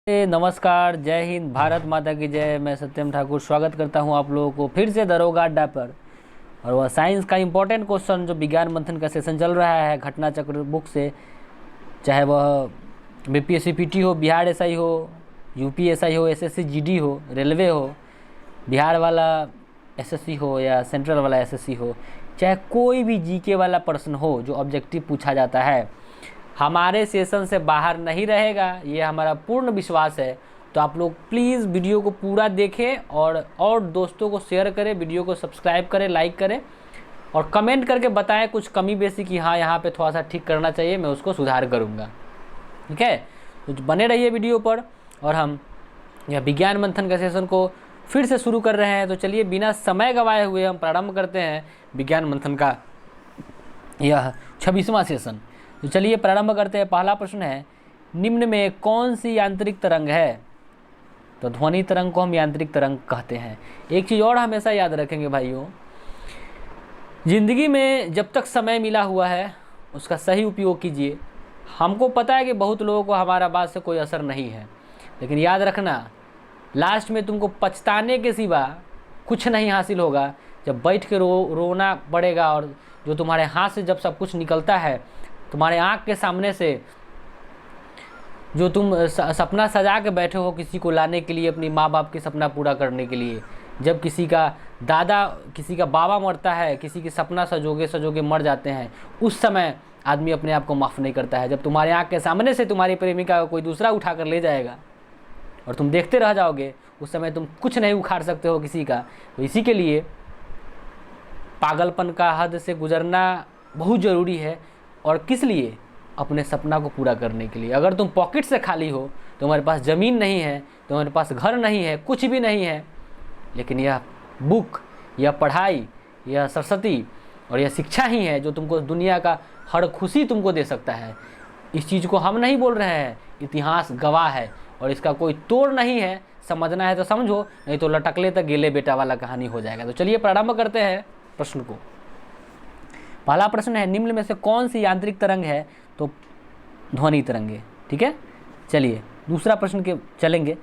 नमस्कार, जय हिंद, भारत माता की जय। मैं सत्यम ठाकुर स्वागत करता हूं आप लोगों को फिर से दरोगा अड्डा पर। और वह साइंस का इम्पोर्टेंट क्वेश्चन जो विज्ञान मंथन का सेशन चल रहा है घटना चक्र बुक से, चाहे वह बीपीएससी पीटी हो, बिहार एसआई हो, यूपी एसआई हो, एसएससी जीडी हो, रेलवे हो, बिहार वाला एसएससी हो या सेंट्रल वाला एसएससी हो, चाहे कोई भी जीके वाला प्रश्न हो जो ऑब्जेक्टिव पूछा जाता है, हमारे सेशन से बाहर नहीं रहेगा, ये हमारा पूर्ण विश्वास है। तो आप लोग प्लीज़ वीडियो को पूरा देखें और दोस्तों को शेयर करें, वीडियो को सब्सक्राइब करें, लाइक करें और कमेंट करके बताएं कुछ कमी बेसी कि हाँ यहाँ पे थोड़ा सा ठीक करना चाहिए, मैं उसको सुधार करूँगा। ठीक है, तो बने रहिए वीडियो पर। और हम यह विज्ञान मंथन का सेशन को फिर से शुरू कर रहे हैं। तो चलिए बिना समय गंवाए हुए हम प्रारंभ करते हैं विज्ञान मंथन का यह 26वां सेशन। तो चलिए प्रारंभ करते हैं। पहला प्रश्न है, निम्न में कौन सी यांत्रिक तरंग है? तो ध्वनि तरंग को हम यांत्रिक तरंग कहते हैं। एक चीज़ और हमेशा याद रखेंगे भाइयों, जिंदगी में जब तक समय मिला हुआ है उसका सही उपयोग कीजिए। हमको पता है कि बहुत लोगों को हमारा बात से कोई असर नहीं है, लेकिन याद रखना लास्ट में तुमको पछताने के सिवा कुछ नहीं हासिल होगा। जब बैठ के रोना पड़ेगा और जो तुम्हारे हाथ से जब सब कुछ निकलता है, तुम्हारे आँख के सामने से जो तुम सपना सजा के बैठे हो किसी को लाने के लिए, अपनी माँ बाप के सपना पूरा करने के लिए, जब किसी का दादा, किसी का बाबा मरता है, किसी की सपना सजोगे सजोगे मर जाते हैं, उस समय आदमी अपने आप को माफ़ नहीं करता है। जब तुम्हारे आँख के सामने से तुम्हारी प्रेमिका को कोई दूसरा उठा कर ले जाएगा और तुम देखते रह जाओगे, उस समय तुम कुछ नहीं उखाड़ सकते हो किसी का। तो इसी के लिए पागलपन का हद से गुजरना बहुत ज़रूरी है। और किस लिए? अपने सपना को पूरा करने के लिए। अगर तुम पॉकेट से खाली हो, तुम्हारे पास ज़मीन नहीं है, तुम्हारे पास घर नहीं है, कुछ भी नहीं है, लेकिन यह बुक, यह पढ़ाई, यह सरस्वती और यह शिक्षा ही है जो तुमको दुनिया का हर खुशी तुमको दे सकता है। इस चीज़ को हम नहीं बोल रहे हैं, इतिहास गवाह है और इसका कोई तोड़ नहीं है। समझना है तो समझो, नहीं तो लटकले तक गेले बेटा वाला कहानी हो जाएगा। तो चलिए प्रारंभ करते हैं प्रश्न को। पहला प्रश्न है, निम्न में से कौन सी यांत्रिक तरंग है? तो ध्वनि तरंग है। ठीक है, चलिए दूसरा प्रश्न के चलेंगे।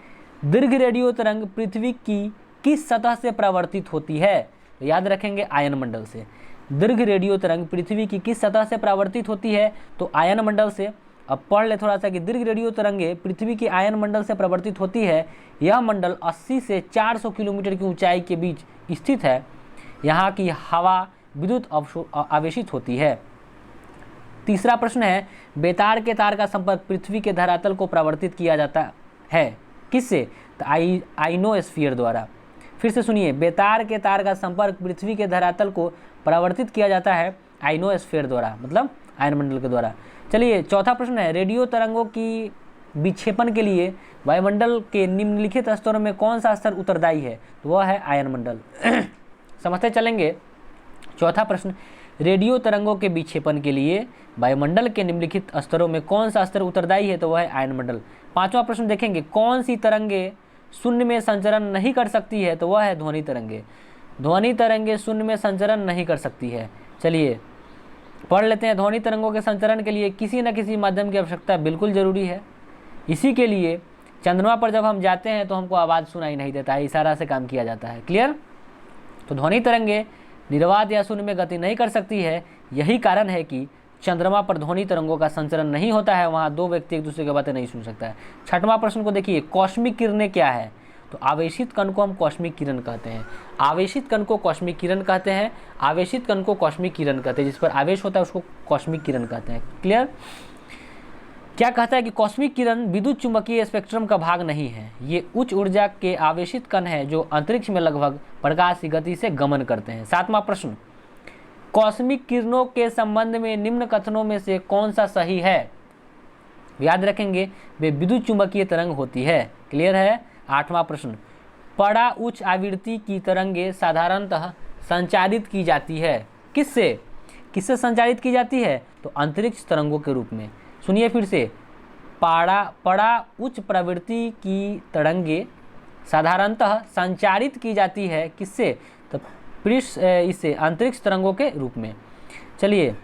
दीर्घ रेडियो तरंग पृथ्वी की किस सतह से परावर्तित होती है? तो याद रखेंगे आयन मंडल से। दीर्घ रेडियो तरंग पृथ्वी की किस सतह से परावर्तित होती है? तो आयन मंडल से। अब पढ़ ले थोड़ा सा कि दीर्घ रेडियो तरंगे पृथ्वी की आयन मंडल से परावर्तित होती है। यह मंडल 80 से 400 किलोमीटर की ऊंचाई के बीच स्थित है। यहाँ की हवा विद्युत आवेशित होती है। तीसरा प्रश्न है, बेतार के तार का संपर्क पृथ्वी के धरातल को परावर्तित किया जाता है किससे? तो आइनोस्फीयर द्वारा। फिर से सुनिए, बेतार के तार का संपर्क पृथ्वी के धरातल को परावर्तित किया जाता है आइनोस्फीयर द्वारा, मतलब आयनमंडल के द्वारा। चलिए चौथा प्रश्न है, रेडियो तरंगों की विक्षेपण के लिए वायुमंडल के निम्नलिखित स्तरों में कौन सा स्तर उत्तरदायी है? तो वह है आयनमंडल। समझते चलेंगे। चौथा प्रश्न, रेडियो तरंगों के विक्षेपण के लिए वायुमंडल के निम्नलिखित स्तरों में कौन सा स्तर उत्तरदायी है? तो वह है आयनमंडल। पांचवा प्रश्न देखेंगे, कौन सी तरंगे शून्य में संचरण नहीं कर सकती है? तो वह है ध्वनि तरंगे। ध्वनि तरंगे शून्य में संचरण नहीं कर सकती है। चलिए पढ़ लेते हैं। ध्वनि तरंगों के संचरण के लिए किसी न किसी माध्यम की आवश्यकता बिल्कुल ज़रूरी है। इसी के लिए चंद्रमा पर जब हम जाते हैं तो हमको आवाज़ सुनाई नहीं देता है, इशारा से काम किया जाता है। क्लियर? तो ध्वनि तरंगे निर्वात या शून्य में गति नहीं कर सकती है। यही कारण है कि चंद्रमा पर ध्वनि तरंगों का संचरण नहीं होता है, वहाँ दो व्यक्ति एक दूसरे की बातें नहीं सुन सकता है। छठवां प्रश्न को देखिए, कॉस्मिक किरणें क्या है? तो आवेशित कण को हम कॉस्मिक किरण कहते हैं। आवेशित कण को कॉस्मिक किरण कहते हैं। आवेशित कण को कॉस्मिक किरण कहते हैं। जिस पर आवेश होता है उसको कॉस्मिक किरण कहते हैं। क्लियर? क्या कहता है कि कॉस्मिक किरण विद्युत चुंबकीय स्पेक्ट्रम का भाग नहीं है। ये उच्च ऊर्जा के आवेशित कण हैं जो अंतरिक्ष में लगभग प्रकाश की गति से गमन करते हैं। सातवां प्रश्न, कॉस्मिक किरणों के संबंध में निम्न कथनों में से कौन सा सही है? याद रखेंगे, वे विद्युत चुंबकीय तरंग होती है। क्लियर है? आठवां प्रश्न, पड़ा उच्च आवृत्ति की तरंगें साधारणतः संचारित की जाती है। किससे? किससे संचारित की जाती है? तो अंतरिक्ष तरंगों के रूप में। सुनिए फिर से, पड़ा उच्च प्रवृत्ति की तरंगें साधारणतः संचारित की जाती है किससे? तो इससे अंतरिक्ष तरंगों के रूप में। चलिए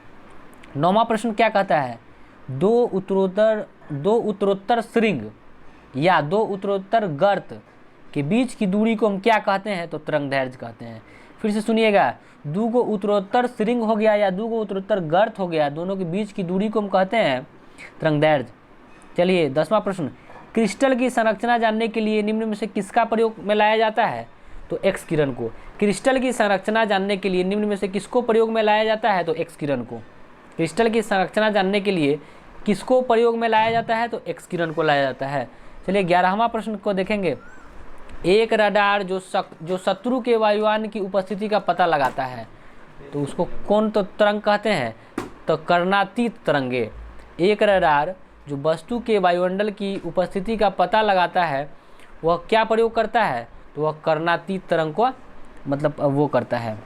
नौवां प्रश्न क्या कहता है, दो उत्तरोत्तर श्रृंग या दो उत्तरोत्तर गर्त के बीच की दूरी को हम क्या कहते हैं? तो तरंगदैर्घ्य कहते हैं। फिर से सुनिएगा, दो गो उत्तरोत्तर श्रृंग हो गया या दो गो उत्तरोत्तर गर्त हो गया, दोनों के बीच की दूरी को हम कहते हैं तरंगदैर्घ्य। चलिए 10वां प्रश्न, क्रिस्टल की संरचना जानने के लिए निम्न में से किसका प्रयोग में लाया जाता है? तो एक्स किरण को। क्रिस्टल की संरचना जानने के लिए निम्न में से किसको प्रयोग में लाया जाता है? तो एक्स किरण को। क्रिस्टल की संरचना जानने के लिए किसको प्रयोग में लाया जाता है? तो एक्स किरण को लाया जाता है। चलिए 11वां प्रश्न को देखेंगे। एक रडार जो शत्रु के वायुयान की उपस्थिति का पता लगाता है, तो उसको कौन तो तरंग कहते हैं? तो कर्णातीत तरंगे। एक रडार जो वस्तु के वायुमंडल की उपस्थिति का पता लगाता है, वह क्या प्रयोग करता है? तो वह कर्णातीत तरंग को मतलब वो करता है,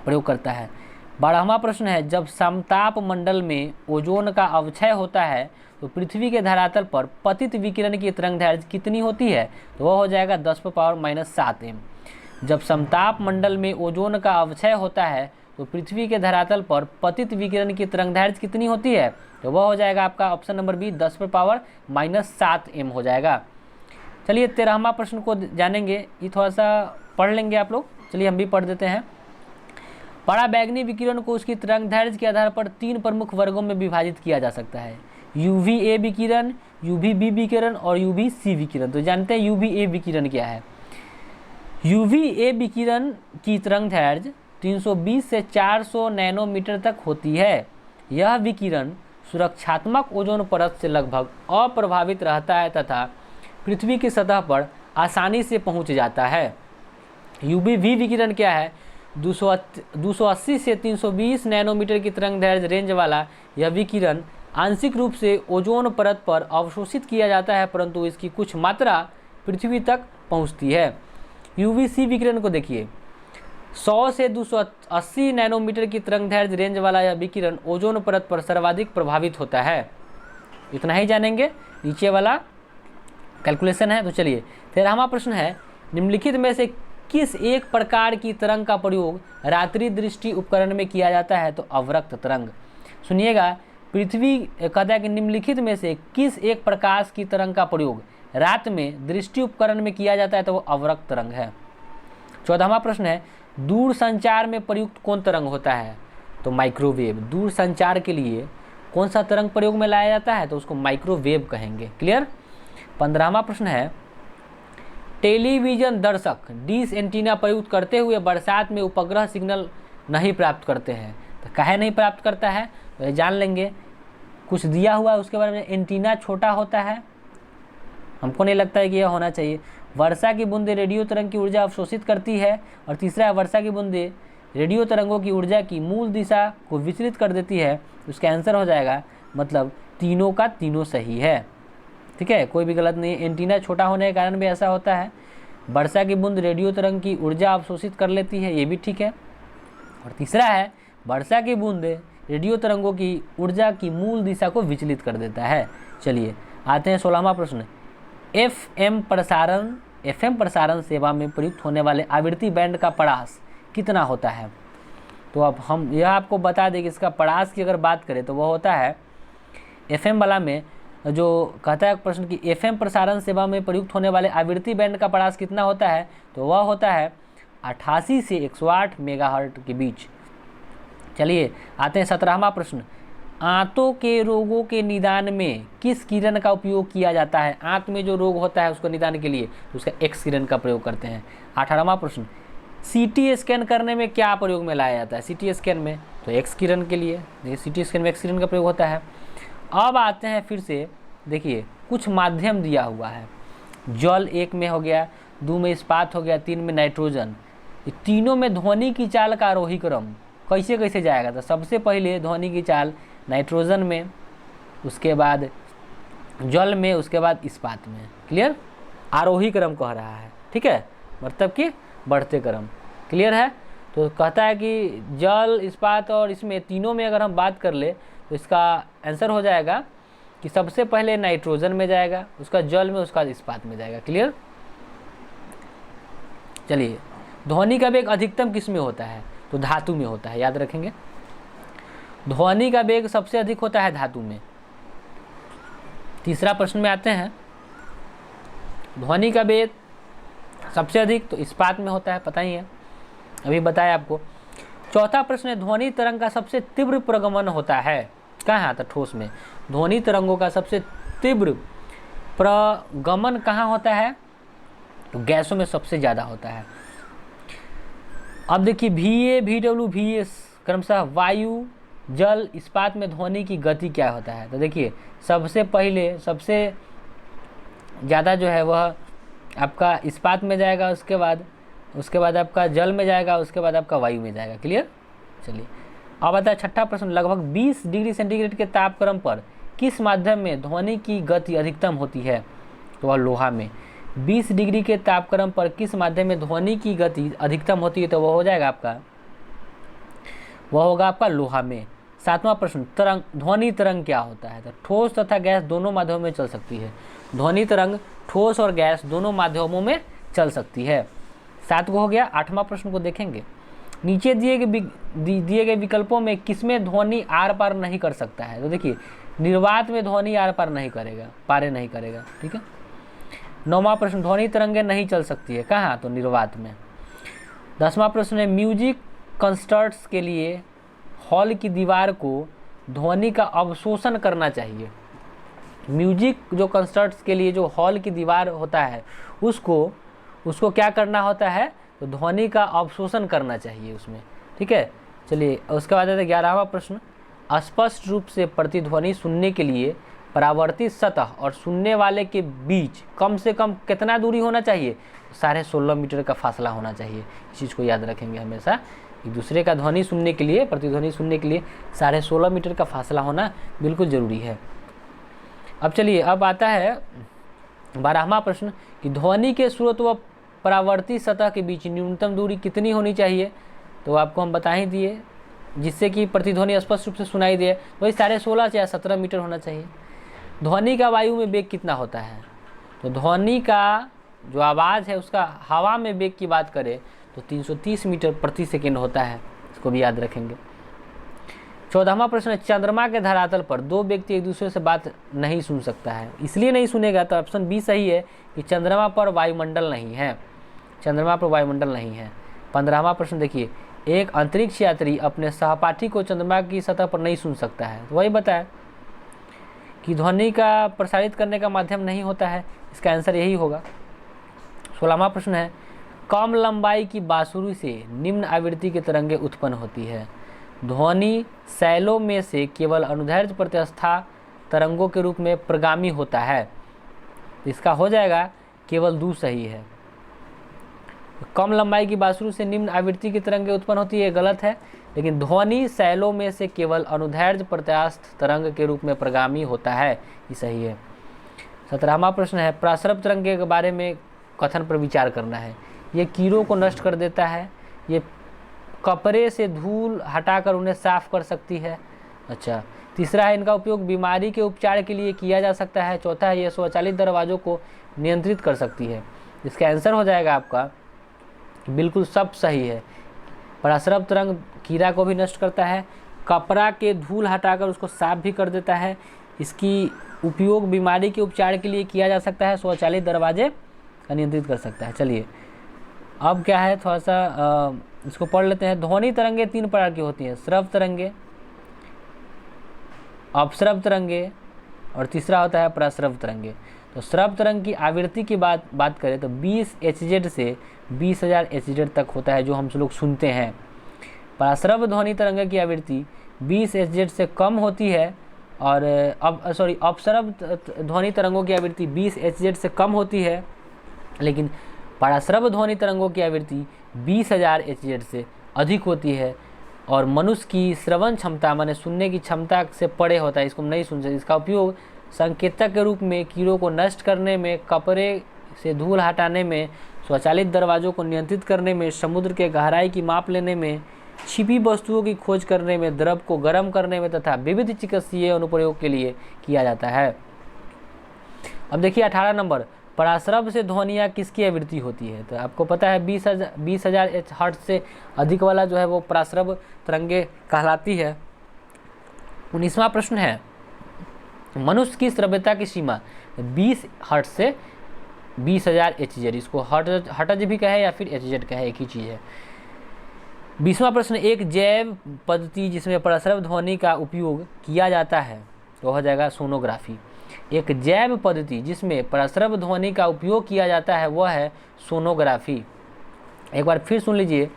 प्रयोग करता है। 12वां प्रश्न है, जब समताप मंडल में ओजोन का अवक्षय होता है तो पृथ्वी के धरातल पर पतित विकिरण की तरंगदैर्घ्य कितनी होती है? तो वह हो जाएगा 10⁻⁻7 m। जब समताप मंडल में ओजोन का अवक्षय होता है तो पृथ्वी के धरातल पर पतित विकिरण की तरंगदैर्घ्य कितनी होती है? तो वह हो जाएगा आपका ऑप्शन नंबर बी 10⁻⁻7 m हो जाएगा। चलिए 13वां प्रश्न को जानेंगे, ये थोड़ा सा पढ़ लेंगे आप लोग। चलिए हम भी पढ़ देते हैं। पराबैंगनी विकिरण को उसकी तरंगदैर्घ्य के आधार पर 3 प्रमुख वर्गों में विभाजित किया जा सकता है, UVA विकिरण, UVB विकिरण और UVC विकिरण। तो जानते हैं UVA विकिरण क्या है? UVA विकिरण की तरंगदैर्घ्य 320 से 400 नैनोमीटर तक होती है। यह विकिरण सुरक्षात्मक ओजोन परत से लगभग अप्रभावित रहता है तथा पृथ्वी की सतह पर आसानी से पहुंच जाता है। UVB विकिरण क्या है? 280 से 320 नैनोमीटर की तरंगदैर्घ्य रेंज वाला यह विकिरण आंशिक रूप से ओजोन परत पर अवशोषित किया जाता है, परंतु इसकी कुछ मात्रा पृथ्वी तक पहुंचती है। UVC विकिरण को देखिए, 100 से 280 नैनोमीटर की तरंगदैर्घ्य रेंज वाला यह विकिरण ओजोन परत पर सर्वाधिक प्रभावित होता है। इतना ही जानेंगे, नीचे वाला कैलकुलेशन है। तो चलिए 13वां प्रश्न है, निम्नलिखित में से किस एक प्रकार की तरंग का प्रयोग रात्रि दृष्टि उपकरण में किया जाता है? तो अवरक्त तरंग। सुनिएगा, पृथ्वी कहता है कि निम्नलिखित में से किस एक प्रकाश की तरंग का प्रयोग रात में दृष्टि उपकरण में किया जाता है? तो वो अवरक्त तरंग है। 14वां प्रश्न है, दूर संचार में प्रयुक्त कौन तरंग होता है? तो माइक्रोवेव। दूर संचार के लिए कौन सा तरंग प्रयोग में लाया जाता है? तो उसको माइक्रोवेव कहेंगे। क्लियर। 15वां प्रश्न है, टेलीविजन दर्शक डिश एंटीना प्रयुक्त करते हुए बरसात में उपग्रह सिग्नल नहीं प्राप्त करते हैं, तो काहे नहीं प्राप्त करता है? तो ये जान लेंगे, कुछ दिया हुआ है उसके बारे में। एंटीना छोटा होता है, हमको नहीं लगता है कि यह होना चाहिए। वर्षा की बूंदें रेडियो तरंग की ऊर्जा अवशोषित करती है, और तीसरा है वर्षा की बूंदें रेडियो तरंगों की ऊर्जा की मूल दिशा को विचलित कर देती है। उसका आंसर हो जाएगा, मतलब तीनों का तीनों सही है। ठीक है, कोई भी गलत नहीं है। एंटीना छोटा होने के कारण भी ऐसा होता है। वर्षा की बूंद रेडियो तरंग की ऊर्जा अवशोषित कर लेती है, ये भी ठीक है। और तीसरा है, वर्षा की बूंद रेडियो तरंगों की ऊर्जा की मूल दिशा को विचलित कर देता है। चलिए आते हैं 16वां प्रश्न। FM प्रसारण सेवा में प्रयुक्त होने वाले आवृत्ति बैंड का पड़ास कितना होता है? तो अब हम यह आपको बता दें कि इसका पड़ास की अगर बात करें तो वह होता है, FM वाला में जो कहता है प्रश्न कि FM प्रसारण सेवा में प्रयुक्त होने वाले आवृत्ति बैंड का पड़ास कितना होता है? तो वह होता है 88 से 108 मेगाहर्ट्ज के बीच। चलिए आते हैं 17वां प्रश्न। आंतों के रोगों के निदान में किस किरण का उपयोग किया जाता है? आंत में जो रोग होता है उसको निदान के लिए तो उसका एक्स किरण का प्रयोग करते हैं। 18वां प्रश्न, CT स्कैन करने में क्या प्रयोग में लाया जाता है? CT स्कैन में तो एक्स किरण के लिए, देखिए CT स्कैन में एक्स किरण का प्रयोग होता है। अब आते हैं फिर से, देखिए कुछ माध्यम दिया हुआ है। जल 1 में हो गया, 2 में इस्पात हो गया, 3 में नाइट्रोजन। ये तीनों में ध्वनि की चाल का आरोही क्रम कैसे कैसे जाएगा? तो सबसे पहले ध्वनि की चाल नाइट्रोजन में, उसके बाद जल में, उसके बाद इस्पात में। क्लियर, आरोही क्रम कह रहा है। ठीक है, मतलब कि बढ़ते क्रम। क्लियर है। तो कहता है कि जल, इस्पात और इसमें तीनों में अगर हम बात कर ले तो इसका आंसर हो जाएगा कि सबसे पहले नाइट्रोजन में जाएगा, उसका जल में, उसका इस्पात में जाएगा। क्लियर। चलिए, ध्वनि का वेग अधिकतम किस में होता है? तो धातु में होता है, याद रखेंगे। ध्वनि का वेग सबसे अधिक होता है धातु में। तीसरा प्रश्न में आते हैं। ध्वनि का वेग सबसे अधिक तो इस्पात में होता है, पता ही है, अभी बताया आपको। चौथा प्रश्न है, ध्वनि तरंग का सबसे तीव्र प्रगमन होता है कहाँ? तो ठोस में। ध्वनि तरंगों का सबसे तीव्र प्रगमन कहाँ होता है? तो गैसों में सबसे ज़्यादा होता है। अब देखिए VA, VW, VS क्रमशः वायु, जल, इस्पात में ध्वनि की गति क्या होता है? तो देखिए सबसे पहले सबसे ज़्यादा जो है वह आपका इस्पात में जाएगा, उसके बाद आपका जल में जाएगा, उसके बाद आपका वायु में जाएगा। क्लियर? चलिए अब आता है छठा प्रश्न, लगभग 20 डिग्री सेंटीग्रेड के तापक्रम पर किस माध्यम में ध्वनि की गति अधिकतम होती है? तो वह लोहा में। 20 डिग्री के तापक्रम पर किस माध्यम में ध्वनि की गति अधिकतम होती है? तो वह हो जाएगा आपका, वह होगा आपका लोहा में। सातवां प्रश्न, तरंग, ध्वनि तरंग क्या होता है? तो ठोस तथा गैस दोनों माध्यमों में चल सकती है। ध्वनि तरंग ठोस और गैस दोनों माध्यमों में चल सकती है। 7 को हो गया। 8वां प्रश्न को देखेंगे, नीचे दिए गए विकल्पों में किसमें ध्वनि आर पार नहीं कर सकता है? तो देखिए निर्वात में ध्वनि आर पार नहीं करेगा, ठीक है। 9वां प्रश्न, ध्वनि तरंगें नहीं चल सकती है कहाँ? तो निर्वात में। 10वां प्रश्न है, म्यूजिक कंसर्ट्स के लिए हॉल की दीवार को ध्वनि का अवशोषण करना चाहिए। म्यूजिक जो कंसर्ट्स के लिए जो हॉल की दीवार होता है उसको क्या करना होता है? तो ध्वनि का अवशोषण करना चाहिए उसमें, ठीक है। चलिए उसके बाद है 11वां प्रश्न, स्पष्ट रूप से प्रतिध्वनि सुनने के लिए परावर्तित सतह और सुनने वाले के बीच कम से कम कितना दूरी होना चाहिए? 16.5 मीटर का फासला होना चाहिए। इस चीज़ को याद रखेंगे हमेशा, एक दूसरे का ध्वनि सुनने के लिए, प्रतिध्वनि सुनने के लिए 16.5 मीटर का फासला होना बिल्कुल ज़रूरी है। अब चलिए अब आता है 12वां प्रश्न कि ध्वनि के स्रोत व परावर्तित सतह के बीच न्यूनतम दूरी कितनी होनी चाहिए? तो आपको हम बता ही दिए, जिससे कि प्रतिध्वनि स्पष्ट रूप से सुनाई दे, वही 16.5 या 17 मीटर होना चाहिए। ध्वनि का वायु में वेग कितना होता है? तो ध्वनि का जो आवाज़ है उसका हवा में वेग की बात करें तो 330 मीटर प्रति सेकेंड होता है, इसको भी याद रखेंगे। 14वां प्रश्न, चंद्रमा के धरातल पर 2 व्यक्ति एक दूसरे से बात नहीं सुन सकता है, इसलिए नहीं सुनेगा, तो ऑप्शन बी सही है कि चंद्रमा पर वायुमंडल नहीं है, चंद्रमा पर वायुमंडल नहीं है। 15वां प्रश्न देखिए, एक अंतरिक्ष यात्री अपने सहपाठी को चंद्रमा की सतह पर नहीं सुन सकता है, तो वही बताया कि ध्वनि का प्रसारित करने का माध्यम नहीं होता है, इसका आंसर यही होगा। 16वां प्रश्न है, कम लंबाई की बांसुरी से निम्न आवृत्ति की तरंगें उत्पन्न होती है। ध्वनि शैलों में से केवल अनुदैर्ध्य प्रत्यास्था तरंगों के रूप में प्रगामी होता है, इसका हो जाएगा केवल दू सही है। कम लंबाई की बांसुरी से निम्न आवृत्ति की तरंगें उत्पन्न होती है, गलत है, लेकिन ध्वनि शैलों में से केवल अनुदैर्ध्य प्रत्यास्थ तरंग के रूप में प्रगामी होता है, ये सही है। 17वां प्रश्न है, प्रासरव तरंग के बारे में कथन पर विचार करना है। ये कीड़ों को नष्ट कर देता है, ये कपड़े से धूल हटाकर उन्हें साफ कर सकती है। अच्छा, तीसरा है, इनका उपयोग बीमारी के उपचार के लिए किया जा सकता है। चौथा है, ये स्वचालित दरवाज़ों को नियंत्रित कर सकती है। इसका आंसर हो जाएगा आपका बिल्कुल सब सही है। प्रासरव तरंग कीड़ा को भी नष्ट करता है, कपड़ा के धूल हटाकर उसको साफ भी कर देता है, इसकी उपयोग बीमारी के उपचार के लिए किया जा सकता है, स्वचालित दरवाजे का नियंत्रित कर सकता है। चलिए अब क्या है, थोड़ा सा इसको पढ़ लेते हैं। ध्वनि तरंगे 3 प्रकार की होती हैं, श्रव्य तरंगे, अपश्रव्य तरंगे और तीसरा होता है प्रासरव तरंगे। तो श्रव्य तरंग की आवृत्ति की बात करें तो 20 HZ से 20,000 HZ तक होता है, जो हम लोग सुनते हैं। प्रासरव ध्वनि तरंग की आवृत्ति 20 HZ से कम होती है, और अपश्रव्य ध्वनि तरंगों की आवृत्ति 20 HZ से कम होती है, लेकिन प्रासरव ध्वनि तरंगों की आवृत्ति 20,000 HZ से अधिक होती है, और मनुष्य की श्रवण क्षमता माने सुनने की क्षमता से परे होता है, इसको नहीं सुन सकते। इसका उपयोग संकेतक के रूप में कीड़ों को नष्ट करने में, कपड़े से धूल हटाने में, स्वचालित दरवाज़ों को नियंत्रित करने में, समुद्र के गहराई की माप लेने में, छिपी वस्तुओं की खोज करने में, द्रव को गर्म करने में तथा विविध चिकित्सीय अनुप्रयोग के लिए किया जाता है। अब देखिए 18 नंबर, प्रासरव से ध्वनियाँ किसकी आवृत्ति होती है? तो आपको पता है 20,000 हर्ट्ज से अधिक वाला जो है वो प्रासरव तरंगे कहलाती है। 19वां प्रश्न है, मनुष्य की श्रव्यता की सीमा 20 हर्ट्ज से 20,000 HZ। इसको हर्ट्ज भी कहे या फिर HZ कहे, एक ही चीज़ है। 20वां प्रश्न, एक जैव पद्धति जिसमें प्रसरव ध्वनि का उपयोग किया जाता है तो हो जाएगा सोनोग्राफी। एक जैव पद्धति जिसमें प्रसरव ध्वनि का उपयोग किया जाता है वह है सोनोग्राफी। एक बार फिर सुन लीजिए,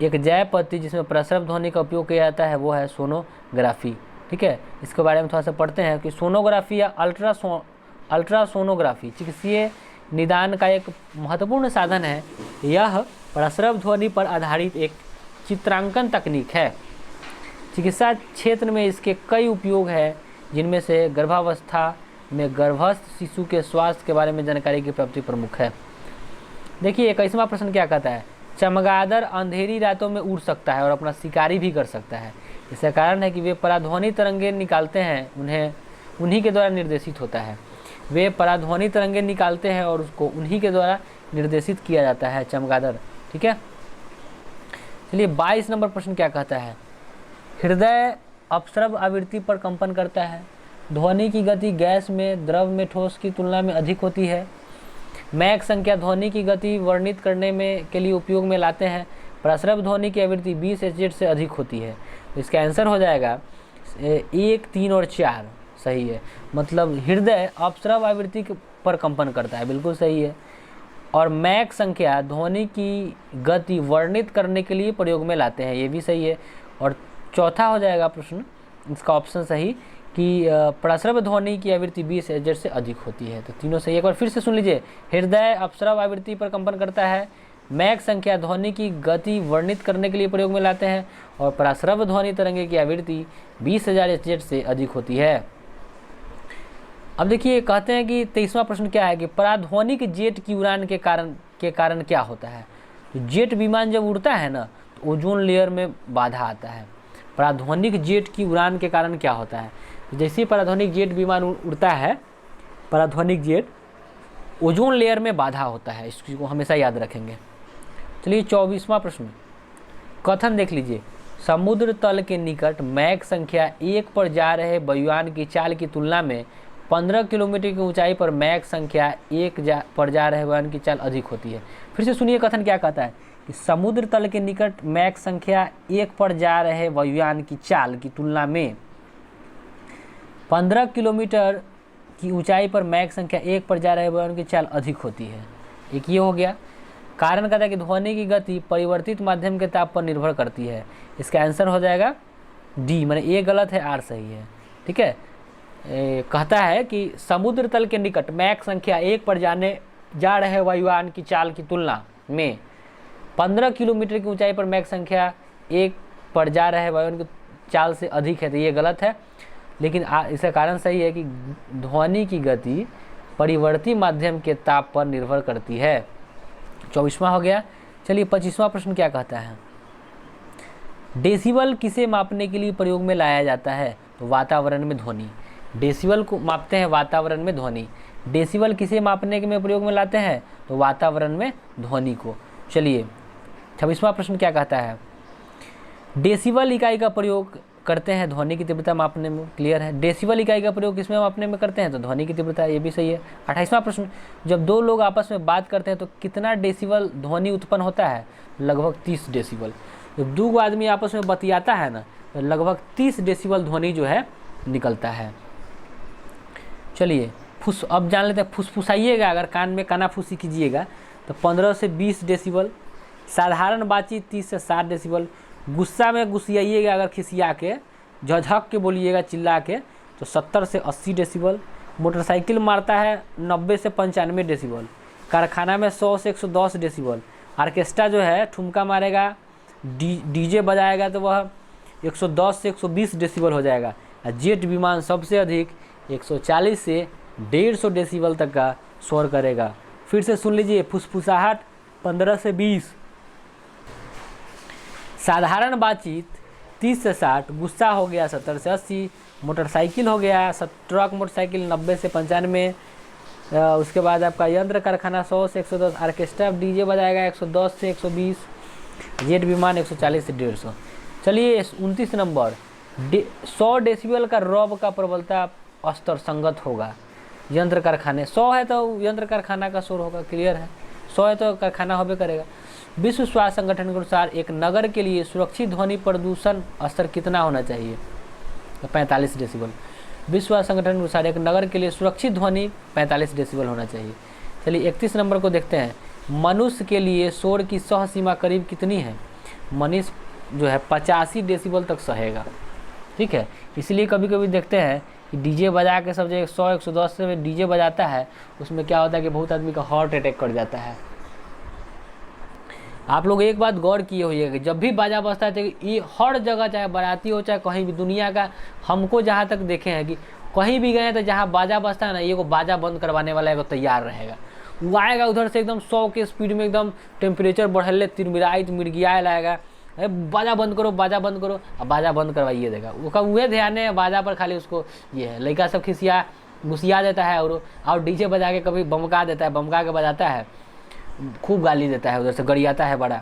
एक जैव पद्धति जिसमें प्रसरव ध्वनि का उपयोग किया जाता है वह है सोनोग्राफी। ठीक है, इसके बारे में थोड़ा सा पढ़ते हैं कि सोनोग्राफी या अल्ट्रासोनोग्राफी चिकित्सीय निदान का एक महत्वपूर्ण साधन है। यह प्रसरव ध्वनि पर आधारित एक चित्रांकन तकनीक है। चिकित्सा क्षेत्र में इसके कई उपयोग हैं, जिनमें से गर्भावस्था में गर्भस्थ शिशु के स्वास्थ्य के बारे में जानकारी की प्राप्ति प्रमुख है। देखिए 21वां प्रश्न क्या कहता है, चमगादड़ अंधेरी रातों में उड़ सकता है और अपना शिकारी भी कर सकता है। इसका कारण है कि वे पराध्वनि तरंगे निकालते हैं, उन्हीं के द्वारा निर्देशित होता है। वे पराध्वनि तरंगे निकालते हैं और उसको उन्हीं के द्वारा निर्देशित किया जाता है, चमगादड़। ठीक है, चलिए 22 नंबर प्रश्न क्या कहता है, हृदय अपस्रव आवृत्ति पर कंपन करता है। ध्वनि की गति गैस में, द्रव में ठोस की तुलना में अधिक होती है। मैक संख्या ध्वनि की गति वर्णित करने में के लिए उपयोग में लाते हैं। प्रसरव ध्वनि की आवृत्ति 20 HZ से अधिक होती है। तो इसका आंसर हो जाएगा 1, 3 और 4 सही है। मतलब हृदय अपस्रव आवृत्ति पर कंपन करता है, बिल्कुल सही है। और मैक संख्या ध्वनि की गति वर्णित करने के लिए प्रयोग में लाते हैं, ये भी सही है। और चौथा हो जाएगा प्रश्न, इसका ऑप्शन सही कि प्रसरव ध्वनि की आवृत्ति 20 HZ से अधिक होती है। तो तीनों सही। एक बार फिर से सुन लीजिए, हृदय अपस्रव आवृत्ति पर कंपन करता है, मैक संख्या ध्वनि की गति वर्णित करने के लिए प्रयोग में लाते हैं, और प्रसरव ध्वनि तरंगे की आवृत्ति 20,000 HZ से अधिक होती है। अब देखिए कहते हैं कि 23वां प्रश्न क्या है कि पराध्वनिक जेट की उड़ान के कारण क्या होता है। तो जेट विमान जब उड़ता है ना तो ओजोन लेयर में बाधा आता है। पराध्वनिक जेट की उड़ान के कारण क्या होता है, तो जैसे ही पराध्वनिक जेट विमान उड़ता है, पराध्वनिक जेट, ओजोन लेयर में बाधा होता है, इस चीज़ को हमेशा याद रखेंगे। चलिए 24वां प्रश्न, कथन देख लीजिए, समुद्र तल के निकट मैक संख्या 1 पर जा रहे वायुयान की चाल की तुलना में 15 किलोमीटर की ऊंचाई पर मैक संख्या 1 पर जा रहे वायुयान की चाल अधिक होती है। फिर से सुनिए कथन क्या कहता है कि समुद्र तल के निकट मैक संख्या 1 पर जा रहे वायुयान की चाल की तुलना में 15 किलोमीटर की ऊंचाई पर मैक संख्या 1 पर जा रहे वायुयान की चाल अधिक होती है। एक ये हो गया। कारण कहता है कि ध्वनि की गति परिवर्तित माध्यम के ताप पर निर्भर करती है। इसका आंसर हो जाएगा डी, माने ए गलत है, आर सही है। ठीक है, कहता है कि समुद्र तल के निकट मैक संख्या 1 पर जा रहे वायुयान की चाल की तुलना में 15 किलोमीटर की ऊंचाई पर मैक संख्या 1 पर जा रहे वायुयान की चाल से अधिक है, तो ये गलत है। लेकिन इसका कारण सही है कि ध्वनि की गति परिवर्ती माध्यम के ताप पर निर्भर करती है। 24वां हो गया। चलिए 25वां प्रश्न क्या कहता है, डेसिबल किसे मापने के लिए प्रयोग में लाया जाता है। तो वातावरण में ध्वनि, डेसिबल को मापते हैं वातावरण में ध्वनि। डेसिबल किसे मापने के में प्रयोग में लाते हैं, तो वातावरण में ध्वनि को। चलिए 26वां प्रश्न क्या कहता है, डेसिबल इकाई का प्रयोग करते हैं ध्वनि की तीव्रता मापने में। क्लियर है, डेसिबल इकाई का प्रयोग किसमें मापने में करते हैं, तो ध्वनि की तीव्रता, ये भी सही है। 28वां प्रश्न, जब दो लोग आपस में बात करते हैं तो कितना डेसिबल ध्वनि उत्पन्न होता है, लगभग 30 डेसिबल। जब दो आदमी आपस में बतियाता है ना तो लगभग 30 डेसिबल ध्वनि जो है निकलता है। चलिए अब जान लेते हैं, फुसफुसाइएगा, अगर कान में कानाफूसी कीजिएगा तो 15 से 20 डेसिबल। साधारण बातचीत 30 से 60 डेसिबल। गुस्सा में गुस्सियाइएगा, अगर खिसिया के झझक के बोलिएगा चिल्ला के, तो 70 से 80 डेसिबल। मोटरसाइकिल मारता है 90 से 95 डेसिबल। कारखाना में 100 से 110 डेसिबल। आर्केस्ट्रा जो है ठुमका मारेगा, डीजे बजाएगा तो वह 110 से 120 डेसिबल हो जाएगा। जेट विमान सबसे अधिक 140 से 150 डेसिबल तक का शोर करेगा। फिर से सुन लीजिए, फुसफुसाहट 15 से 20, साधारण बातचीत 30 से 60, गुस्सा हो गया 70 से 80, मोटरसाइकिल हो गया ट्रक मोटरसाइकिल 90 से 95, उसके बाद आपका यंत्र कारखाना 100 से 110, आर्केस्ट्रा डीजे बजाएगा 110 से 120, जेट विमान 140 से 150। चलिए 29 नंबर, 100 डेसिबल का रॉब का प्रबलता स्तर संगत होगा। यंत्र कारखाने, 100 है तो यंत्र कारखाना का शोर होगा, क्लियर है, 100 है तो कारखाना होबे करेगा। विश्व स्वास्थ्य संगठन के अनुसार एक नगर के लिए सुरक्षित ध्वनि प्रदूषण स्तर कितना होना चाहिए? तो 45 डेसिबल। विश्व स्वास्थ्य संगठन के अनुसार एक नगर के लिए सुरक्षित ध्वनि 45 डेसिबल होना चाहिए। चलिए 31 नंबर को देखते हैं। मनुष्य के लिए शोर की सह सीमा करीब कितनी है? मनुष्य जो है 85 डेसिबल तक सहेगा, ठीक है। इसलिए कभी कभी देखते हैं कि डीजे बजा के सब जो 100-110 से डीजे बजाता है, उसमें क्या होता है कि बहुत आदमी का हार्ट अटैक कर जाता है। आप लोग एक बात गौर किए होइएगा कि जब भी बाजा बजता है तो ये हर जगह, चाहे बाराती हो चाहे कहीं भी दुनिया का, हमको जहाँ तक देखे हैं कि कहीं भी गए तो जहाँ बाजा बजता है ना, ये को बाजा बंद करवाने वाला एगो तैयार रहेगा। वो आएगा उधर से एकदम 100 के स्पीड में, एकदम टेम्परेचर बढ़ले तिरमिराइत मिर्गियाए लाएगा, अरे बाजा बंद करो, बाजा बंद करो, अब बाजा बंद करवाइए देगा। उसका वह ध्यान है बाजा पर, खाली उसको ये है। लड़का सब घुसिया देता है और डीजे बजा के कभी बमका देता है, बमका के बजाता है, खूब गाली देता है, उधर से गरियाता है बड़ा।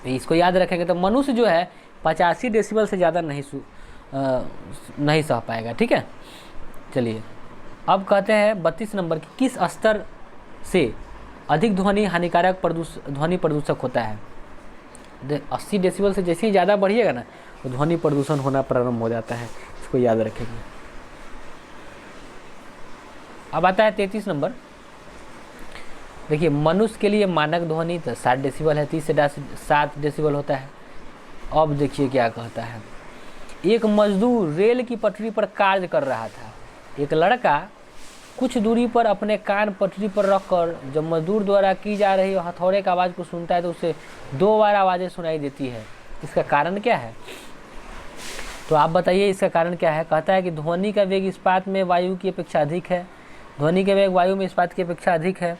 इसको याद रखेंगे तो मनुष्य जो है 85 डेसिबल से ज़्यादा नहीं सह पाएगा, ठीक है। चलिए अब कहते हैं 32 नंबर की, किस स्तर से अधिक ध्वनि हानिकारक ध्वनि प्रदूषक होता है? 80 डेसिबल से जैसे ही ज़्यादा बढ़िएगा ना, तो ध्वनि प्रदूषण होना प्रारंभ हो जाता है, इसको याद रखेंगे। अब आता है 33 नंबर। देखिए मनुष्य के लिए मानक ध्वनि तो 60 डेसिबल है, 30 से 7 डेसिबल होता है। अब देखिए क्या कहता है। एक मजदूर रेल की पटरी पर कार्य कर रहा था। एक लड़का कुछ दूरी पर अपने कान पटरी पर रखकर जब मजदूर द्वारा की जा रही हथौड़े की आवाज़ को सुनता है तो उसे 2 बार आवाज़ें सुनाई देती है। इसका कारण क्या है? तो आप बताइए इसका कारण क्या है। कहता है कि ध्वनि का वेग इस्पात में वायु की अपेक्षा अधिक है। ध्वनि का वेग वायु में इस्पात की अपेक्षा अधिक है,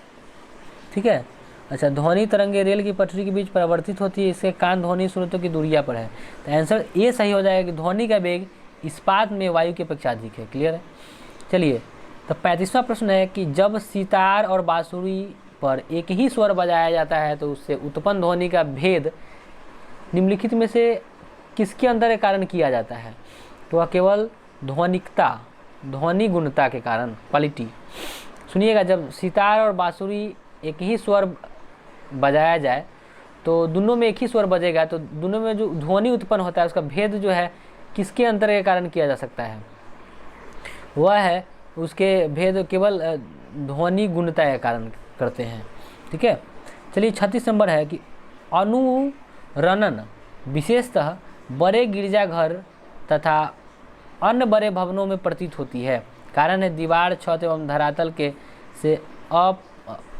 ठीक है। अच्छा, ध्वनि तरंगे रेल की पटरी के बीच परिवर्तित होती है, इसके कान ध्वनि स्रोतों की दूरिया पर है। तो आंसर ये सही हो जाएगा कि ध्वनि का वेग इस्पात में वायु की अपेक्षा अधिक है, क्लियर है। चलिए तो 35वां प्रश्न है कि जब सितार और बांसुरी पर एक ही स्वर बजाया जाता है तो उससे उत्पन्न ध्वनि का भेद निम्नलिखित में से किसके अंदर के कारण किया जाता है? तो वह केवल ध्वनिकता, ध्वनि गुणता के कारण, क्वालिटी। सुनिएगा, जब सितार और बांसुरी एक ही स्वर बजाया जाए तो दोनों में एक ही स्वर बजेगा, तो दोनों में जो ध्वनि उत्पन्न होता है उसका भेद जो है किसके अंतर के कारण किया जा सकता है? वह है उसके भेद केवल ध्वनि गुणता के कारण करते हैं, ठीक है। चलिए 36 नंबर है कि अनुरणन विशेषतः बड़े गिरजाघर तथा अन्य बड़े भवनों में प्रतीत होती है। कारण है दीवार, छत एवं धरातल के से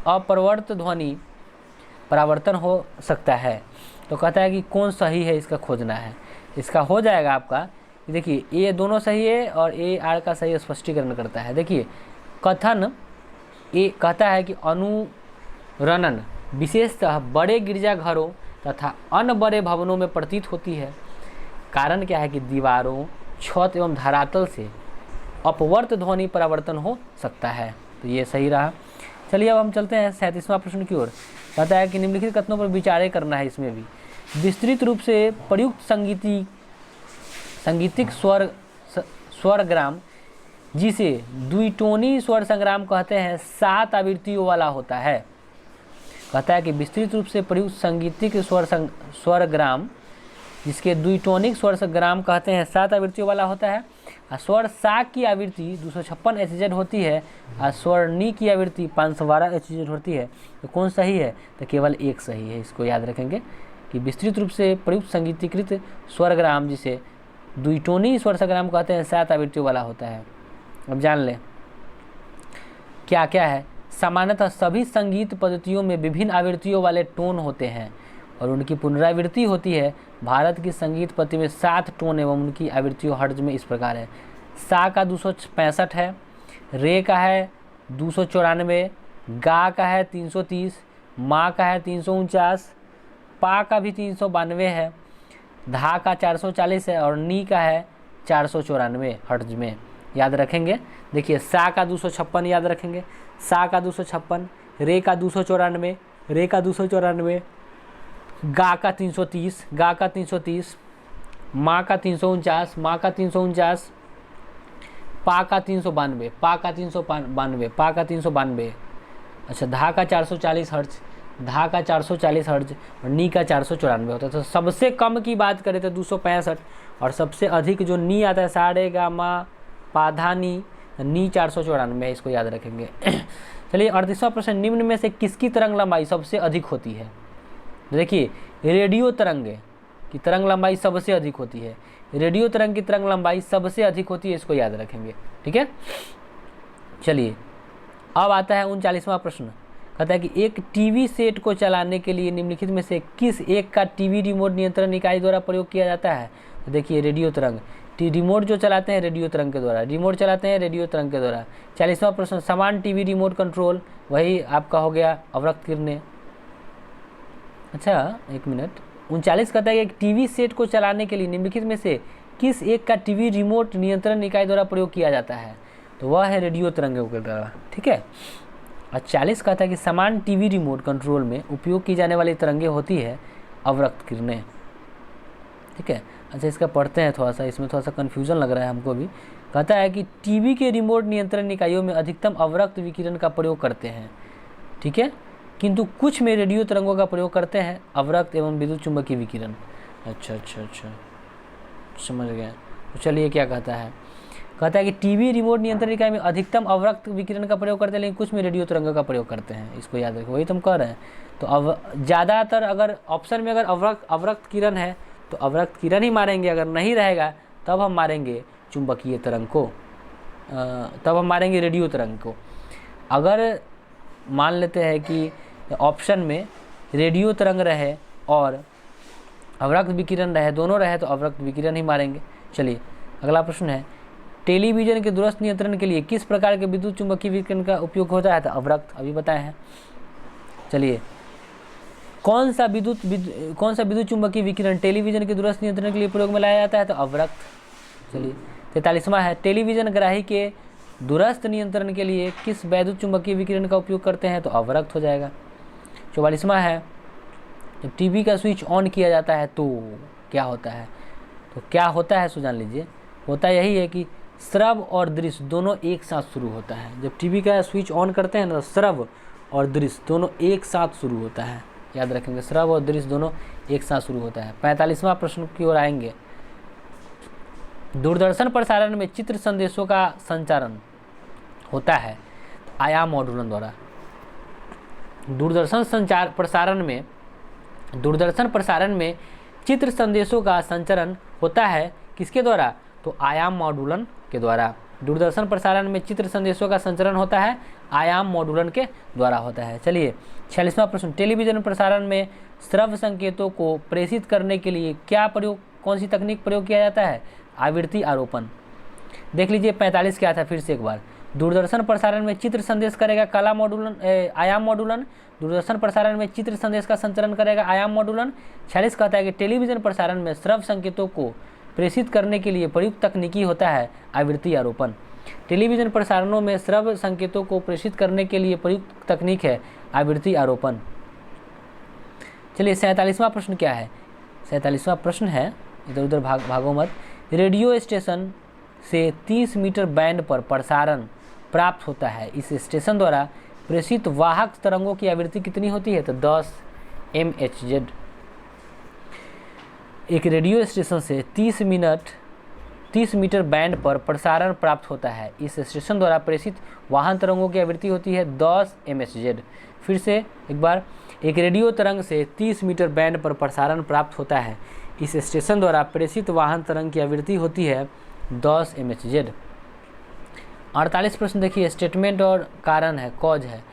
अप्रवर्त ध्वनि परावर्तन हो सकता है। तो कहता है कि कौन सही है, इसका खोजना है। इसका हो जाएगा आपका, देखिए ये दोनों सही है और ए आर का सही स्पष्टीकरण करता है। देखिए कथन ये कहता है कि अनुरणन विशेषतः बड़े गिरजाघरों तथा अन्य बड़े भवनों में प्रतीत होती है। कारण क्या है कि दीवारों, छत एवं धरातल से अपवर्त ध्वनि परावर्तन हो सकता है, तो ये सही रहा। चलिए अब हम चलते हैं 37वां प्रश्न की ओर। कहता है कि निम्नलिखित कथनों पर विचार करना है। इसमें भी विस्तृत रूप से प्रयुक्त संगीतिक स्वरग्राम जिसे द्विटोनी स्वर संग्राम कहते हैं 7 आवृत्तियों वाला होता है। कहता है कि विस्तृत रूप से प्रयुक्त संगीतिक स्वरग्राम जिसके द्विटोनिक स्वर संग्राम कहते हैं 7 आवृत्तियों वाला होता है। और स्वर सा की आवृत्ति 256 HZ होती है और स्वर नी की आवृत्ति 512 HZ होती है। तो कौन सही है? तो केवल एक सही है। इसको याद रखेंगे कि विस्तृत रूप से प्रयुक्त संगीतीकृत स्वरग्राम जिसे द्विटोनी स्वर संग्राम कहते हैं 7 आवृत्तियों वाला होता है। अब जान लें क्या क्या है। सामान्यतः सभी संगीत पद्धतियों में विभिन्न आवृत्तियों वाले टोन होते हैं और उनकी पुनरावृत्ति होती है। भारत की संगीत पद्धति में 7 टोन एवं उनकी आवृत्तियों हर्ट्ज में इस प्रकार है। सा का 265 है, रे का है 294, गा का है 330, मा का है 349, पा का भी 392 है, धा का 440 है और नी का है 494 हर्ट्ज में। याद रखेंगे। देखिए सा का 256 याद रखेंगे, सा का 256, रे का 294, रे का 294, गा का 330, गा का 330, माँ का 349, माँ का 349, पा का 392, पा का 392, पा का 392, अच्छा धा का 440 हर्ट्ज, धा का 440 हर्ट्ज और नी का 494 होता है। तो सबसे कम की बात करें तो 265 और सबसे अधिक जो नी आता है सारे गामा पाधा नी 494 है, इसको याद रखेंगे। चलिए 38वां प्रश्न, निम्न में से किसकी तरंग लंबाई सबसे अधिक होती है? देखिए रेडियो तरंग की तरंग लंबाई सबसे अधिक होती है, रेडियो तरंग की तरंग लंबाई सबसे अधिक होती है, इसको याद रखेंगे, ठीक है। चलिए अब आता है 39वां प्रश्न, कहता है कि एक टीवी सेट को चलाने के लिए निम्नलिखित में से किस एक का टीवी रिमोट नियंत्रण इकाई द्वारा प्रयोग किया जाता है? तो देखिए रेडियो तरंग, रिमोट जो चलाते हैं रेडियो तरंग के द्वारा, रिमोट चलाते हैं रेडियो तरंग के द्वारा। 40वां प्रश्न, समान टीवी रिमोट कंट्रोल, वही आपका हो गया अवरक्त किरणें। अच्छा एक मिनट, 39 कहता है कि एक टीवी सेट को चलाने के लिए निम्नलिखित में से किस एक का टीवी रिमोट नियंत्रण इकाई द्वारा प्रयोग किया जाता है? तो वह है रेडियो तरंगों के द्वारा, ठीक है। और 40 कहता है कि समान टीवी रिमोट कंट्रोल में उपयोग की जाने वाली तरंगें होती है अवरक्त किरणें, ठीक है। अच्छा इसका पढ़ते हैं थोड़ा सा, इसमें थोड़ा सा कन्फ्यूजन लग रहा है हमको भी। कहता है कि टीवी के रिमोट नियंत्रण इकाइयों में अधिकतम अवरक्त विकिरण का प्रयोग करते हैं, ठीक है, किंतु कुछ में रेडियो तरंगों का प्रयोग करते हैं अवरक्त एवं विद्युत चुंबकीय विकिरण। अच्छा समझ गए। तो चलिए क्या कहता है, कहता है कि टीवी रिमोट नियंत्रण इकाई में अधिकतम अवरक्त विकिरण का प्रयोग करते हैं लेकिन कुछ में रेडियो तरंगों का प्रयोग करते हैं, इसको याद रखो, वही तुम कह रहे हैं। तो अब ज़्यादातर अगर ऑप्शन में अगर अवरक्त किरण है तो अवरक्त किरण ही मारेंगे, अगर नहीं रहेगा तब हम मारेंगे चुंबकीय तरंग को, तब हम मारेंगे रेडियो तरंग को। अगर मान लेते हैं कि ऑप्शन में रेडियो तरंग रहे और अवरक्त विकिरण रहे, दोनों रहे, तो अवरक्त विकिरण ही मारेंगे। चलिए अगला प्रश्न है, टेलीविजन के दूरस्थ नियंत्रण के लिए किस प्रकार के विद्युत चुंबकीय विकिरण का उपयोग होता है? तो अवरक्त, अभी बताए हैं। चलिए कौन सा विद्युत चुंबकीय विकिरण टेलीविजन के दूरस्थ नियंत्रण के लिए प्रयोग में लाया जाता है? तो अवरक्त। चलिए 43वां है, टेलीविजन ग्राही के दूरस्थ नियंत्रण के लिए किस वैद्युत चुंबकीय विकिरण का उपयोग करते हैं? तो अवरक्त हो जाएगा। 44वां है, जब टीवी का स्विच ऑन किया जाता है तो क्या होता है? तो क्या होता है सो जान लीजिए, होता यही है कि श्रव्य और दृश्य दोनों एक साथ शुरू होता है। जब टीवी का स्विच ऑन करते हैं ना तो श्रव्य और दृश्य दोनों एक साथ शुरू होता है, याद रखेंगे, श्रव्य और दृश्य दोनों एक साथ शुरू होता है। 45वां प्रश्न की ओर आएंगे, दूरदर्शन प्रसारण में चित्र संदेशों का संचारण होता है आयाम मॉड्यूलन द्वारा। दूरदर्शन प्रसारण में चित्र संदेशों का संचरण होता है किसके द्वारा? तो आयाम मॉड्यूलन के द्वारा। दूरदर्शन प्रसारण में चित्र संदेशों का संचरण होता है आयाम मॉड्यूलन के द्वारा होता है। चलिए 46वां प्रश्न, टेलीविजन प्रसारण में श्रव्य संकेतों को प्रेषित करने के लिए कौन सी तकनीक प्रयोग किया जाता है? आवृत्ति आरोपण। देख लीजिए 45 क्या था फिर से एक बार, दूरदर्शन प्रसारण में चित्र संदेश करेगा आयाम मॉड्यूलन, दूरदर्शन प्रसारण में चित्र संदेश का संचरण करेगा आयाम मॉड्यूलन। 46 कहता है कि टेलीविजन प्रसारण में श्रव्य संकेतों को प्रेषित करने के लिए प्रयुक्त तकनीकी होता है आवृत्ति आरोपण। टेलीविजन प्रसारणों में श्रव्य संकेतों को प्रेषित करने के लिए प्रयुक्त तकनीक है आवृत्ति आरोपण। चलिए 47वां प्रश्न क्या है? 47वां प्रश्न है, इधर उधर भागो मत, रेडियो स्टेशन से 30 मीटर बैंड पर प्रसारण प्राप्त होता है, इस स्टेशन द्वारा प्रेषित वाहक तरंगों की आवृत्ति कितनी होती है? तो 10 MHz। एक रेडियो स्टेशन से 30 मीटर बैंड पर प्रसारण प्राप्त होता है, इस स्टेशन द्वारा प्रेषित वाहन तरंगों की आवृत्ति होती है 10 MHz। फिर से एक बार, एक रेडियो तरंग से 30 मीटर बैंड पर प्रसारण प्राप्त होता है, इस स्टेशन द्वारा प्रेषित वाहन तरंग की आवृत्ति होती है 10 MHz। 48 प्रश्न देखिए, स्टेटमेंट और कारण है, कॉज है।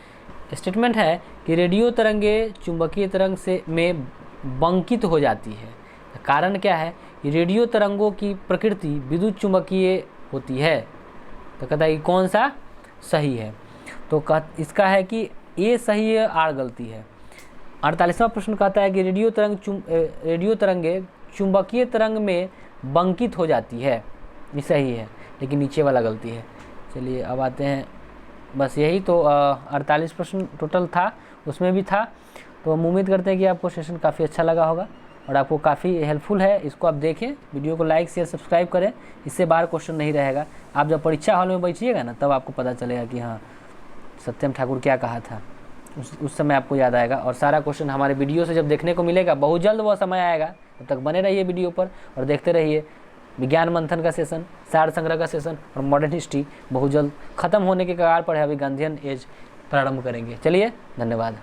स्टेटमेंट है कि रेडियो तरंगे चुंबकीय तरंग में बंकित हो जाती है। कारण क्या है? कि रेडियो तरंगों की प्रकृति विद्युत चुंबकीय होती है। तो कहता है कि कौन सा सही है? तो इसका है कि ए सही है, आर गलती है। 48वां प्रश्न कहता है कि रेडियो तरंगे चुंबकीय तरंग में बंकित हो जाती है, ये सही है, लेकिन नीचे वाला गलती है। चलिए अब आते हैं, बस यही तो 48 प्रश्न टोटल था, उसमें भी था। तो हम उम्मीद करते हैं कि आपको सेशन काफ़ी अच्छा लगा होगा। और आपको काफ़ी हेल्पफुल है। इसको आप देखें, वीडियो को लाइक शेयर सब्सक्राइब करें, इससे बाहर क्वेश्चन नहीं रहेगा। आप जब परीक्षा हॉल में बैठिएगा ना, तब आपको पता चलेगा कि हाँ सत्यम ठाकुर क्या कहा था, उस समय आपको याद आएगा। और सारा क्वेश्चन हमारे वीडियो से जब देखने को मिलेगा, बहुत जल्द वो समय आएगा, तब तक बने रहिए वीडियो पर और देखते रहिए। विज्ञान मंथन का सेशन, सार संग्रह का सेशन और मॉडर्न हिस्ट्री बहुत जल्द खत्म होने के कगार पर है। अभी गांधीयन एज प्रारंभ करेंगे। चलिए, धन्यवाद।